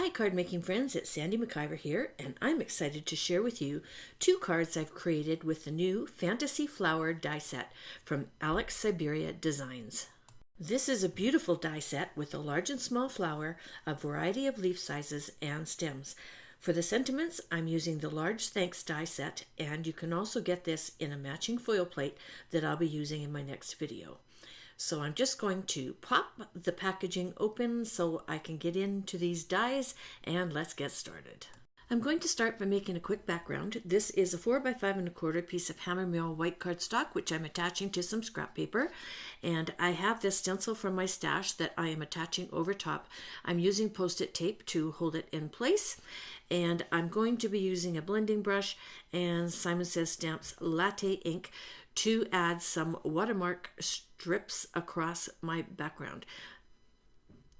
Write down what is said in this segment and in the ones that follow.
Hi card making friends, it's Sandy McIver here, and I'm excited to share with you 2 cards I've created with the new Fantasy Flower die set from Syberia Designs. This is a beautiful die set with a large and small flower, a variety of leaf sizes and stems. For the sentiments, I'm using the large thanks die set, and you can also get this in a matching foil plate that I'll be using in my next video. So I'm just going to pop the packaging open so I can get into these dies, and let's get started. I'm going to start by making a quick background. This is a 4 by 5 1/4 piece of hammer mill white cardstock, which I'm attaching to some scrap paper. And I have this stencil from my stash that I am attaching over top. I'm using Post-it tape to hold it in place. And I'm going to be using a blending brush and Simon Says Stamps Latte ink to add some watermark strips across my background.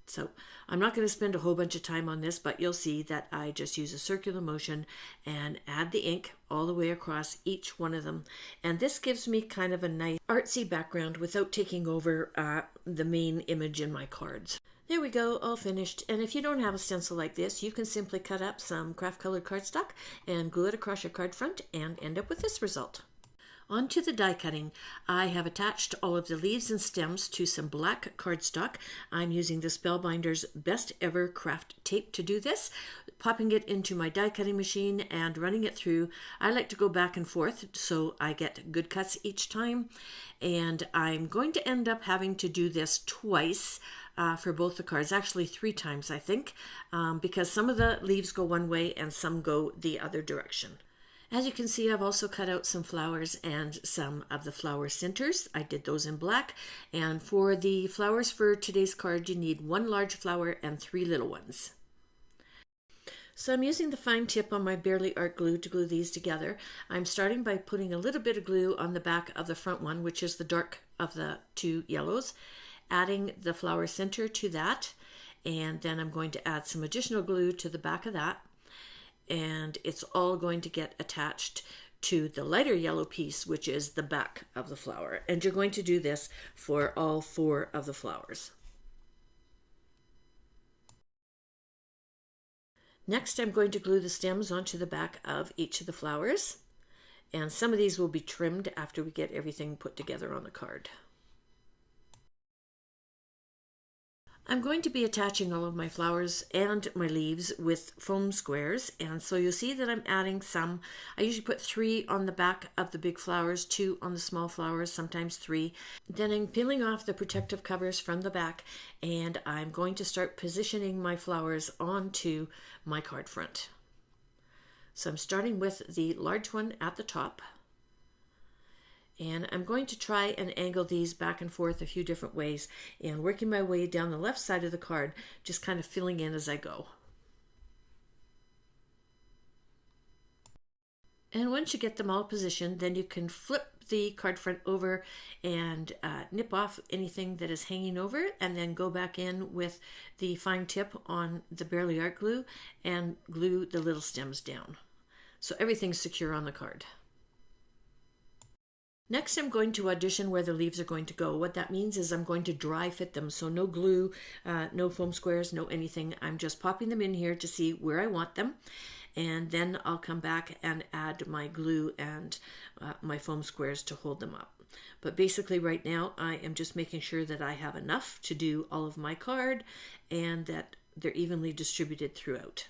So I'm not going to spend a whole bunch of time on this, but you'll see that I just use a circular motion and add the ink all the way across each one of them. And this gives me kind of a nice artsy background without taking over the main image in my cards. There we go, all finished. And if you don't have a stencil like this, you can simply cut up some craft colored cardstock and glue it across your card front and end up with this result. On to the die cutting. I have attached all of the leaves and stems to some black cardstock. I'm using the Spellbinder's Best Ever Craft Tape to do this, popping it into my die cutting machine and running it through. I like to go back and forth so I get good cuts each time, and I'm going to end up having to do this twice for both the cards, actually 3 times I think, because some of the leaves go one way and some go the other direction. As you can see, I've also cut out some flowers and some of the flower centers. I did those in black. And for the flowers for today's card, you need 1 large flower and 3 little ones. So I'm using the fine tip on my Barely Art glue to glue these together. I'm starting by putting a little bit of glue on the back of the front one, which is the dark of the 2 yellows, adding the flower center to that. And then I'm going to add some additional glue to the back of that. And it's all going to get attached to the lighter yellow piece, which is the back of the flower. And you're going to do this for all 4 of the flowers. Next, I'm going to glue the stems onto the back of each of the flowers. And some of these will be trimmed after we get everything put together on the card. I'm going to be attaching all of my flowers and my leaves with foam squares, and so you'll see that I'm adding some. I usually put 3 on the back of the big flowers, 2 on the small flowers, sometimes 3. Then I'm peeling off the protective covers from the back, and I'm going to start positioning my flowers onto my card front. So I'm starting with the large one at the top. And I'm going to try and angle these back and forth a few different ways and working my way down the left side of the card, just kind of filling in as I go. And once you get them all positioned, then you can flip the card front over and nip off anything that is hanging over it, and then go back in with the fine tip on the Barely Art glue and glue the little stems down. So everything's secure on the card. Next, I'm going to audition where the leaves are going to go. What that means is I'm going to dry fit them, so no glue, no foam squares, no anything. I'm just popping them in here to see where I want them, and then I'll come back and add my glue and my foam squares to hold them up. But basically right now I am just making sure that I have enough to do all of my card and that they're evenly distributed throughout.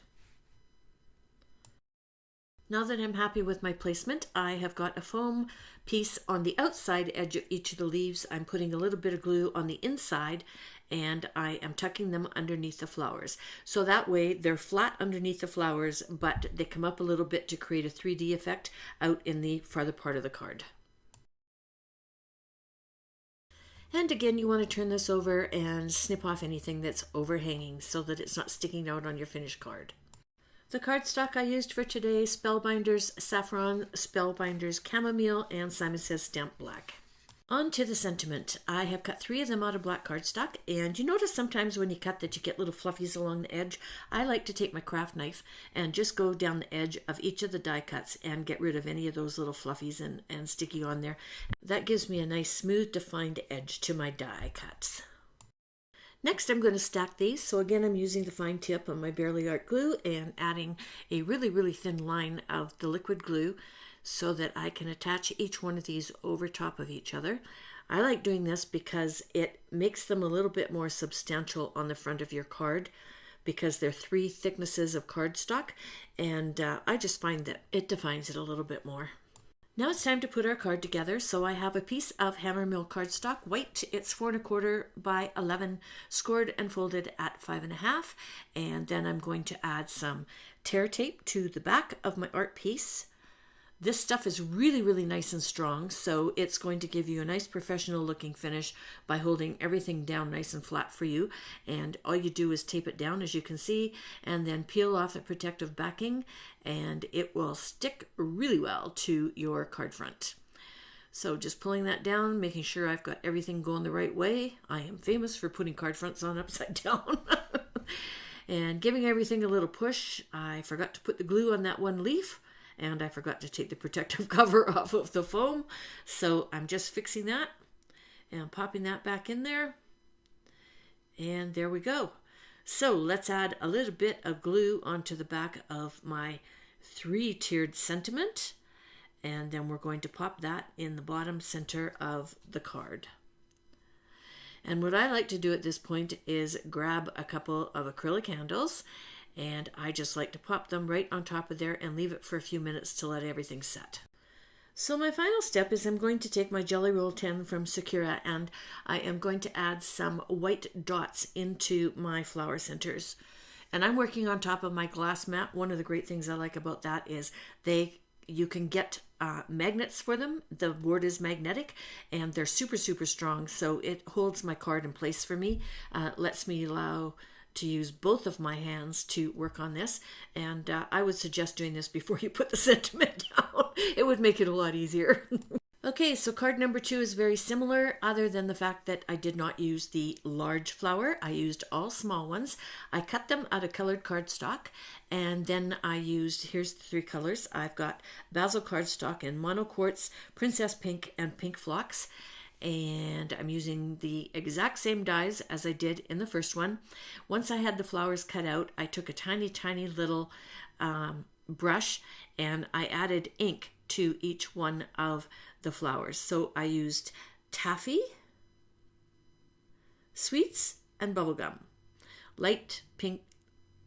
Now that I'm happy with my placement, I have got a foam piece on the outside edge of each of the leaves. I'm putting a little bit of glue on the inside, and I am tucking them underneath the flowers. So that way they're flat underneath the flowers, but they come up a little bit to create a 3D effect out in the farther part of the card. And again, you want to turn this over and snip off anything that's overhanging so that it's not sticking out on your finished card. The cardstock I used for today, Spellbinder's Saffron, Spellbinder's Chamomile, and Simon Says Stamp Black. On to the sentiment. I have cut 3 of them out of black cardstock, and you notice sometimes when you cut that you get little fluffies along the edge. I like to take my craft knife and just go down the edge of each of the die cuts and get rid of any of those little fluffies and sticky on there. That gives me a nice smooth defined edge to my die cuts. Next, I'm going to stack these. So again, I'm using the fine tip on my Barely Art glue and adding a really, really thin line of the liquid glue so that I can attach each one of these over top of each other. I like doing this because it makes them a little bit more substantial on the front of your card because they're 3 thicknesses of cardstock, and I just find that it defines it a little bit more. Now it's time to put our card together. So I have a piece of Hammermill cardstock, white. It's 4 1/4 by 11, scored and folded at 5 1/2. And then I'm going to add some tear tape to the back of my art piece. This stuff is really, really nice and strong, so it's going to give you a nice professional looking finish by holding everything down nice and flat for you. And all you do is tape it down, as you can see, and then peel off the protective backing, and it will stick really well to your card front. So just pulling that down, making sure I've got everything going the right way. I am famous for putting card fronts on upside down. And giving everything a little push. I forgot to put the glue on that one leaf, and I forgot to take the protective cover off of the foam. So I'm just fixing that and popping that back in there. And there we go. So let's add a little bit of glue onto the back of my 3-tiered sentiment. And then we're going to pop that in the bottom center of the card. And what I like to do at this point is grab a couple of acrylic handles, and I just like to pop them right on top of there and leave it for a few minutes to let everything set. So my final step is I'm going to take my Jelly Roll tin from Syberia, and I am going to add some white dots into my flower centers. And I'm working on top of my glass mat. One of the great things I like about that is you can get magnets for them. The board is magnetic and they're super, super strong. So it holds my card in place for me. Lets me allow to use both of my hands to work on this. And I would suggest doing this before you put the sentiment down. It would make it a lot easier. Okay, so card number 2 is very similar, other than the fact that I did not use the large flower. I used all small ones. I cut them out of colored cardstock, and then I used, here's the 3 colors. I've got basil cardstock in mono quartz, princess pink, and pink phlox. And I'm using the exact same dies as I did in the first one. Once I had the flowers cut out, I took a tiny, tiny little brush and I added ink to each one of the flowers. So I used taffy, sweets, and bubblegum. Light pink,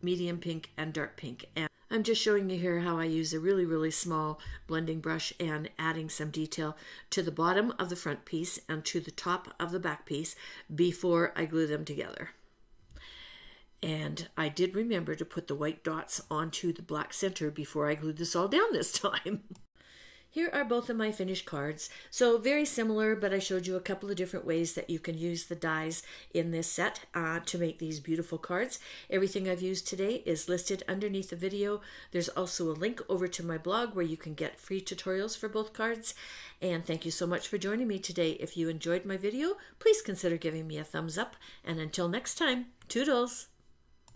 medium pink, and dark pink. And I'm just showing you here how I use a really, really small blending brush and adding some detail to the bottom of the front piece and to the top of the back piece before I glue them together. And I did remember to put the white dots onto the black center before I glued this all down this time. Here are both of my finished cards. So very similar, but I showed you a couple of different ways that you can use the dies in this set to make these beautiful cards. Everything I've used today is listed underneath the video. There's also a link over to my blog where you can get free tutorials for both cards. And thank you so much for joining me today. If you enjoyed my video, please consider giving me a thumbs up. And until next time, toodles!